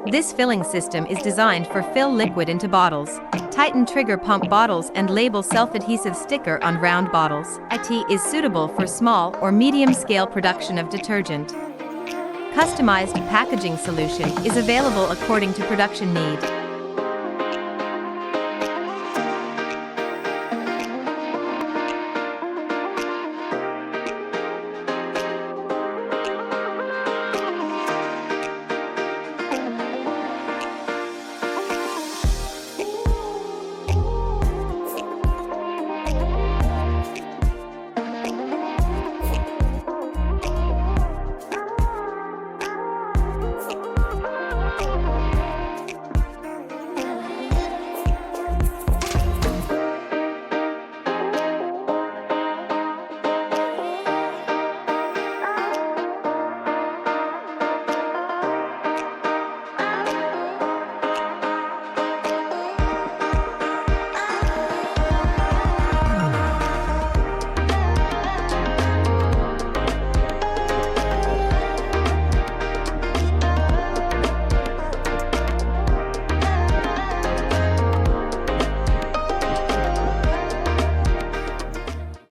This filling system is designed for fill liquid into bottles, tighten trigger pump bottles and label self-adhesive sticker on round bottles. IT is suitable for small or medium-scale production of detergent. Customized packaging solution is available according to production need.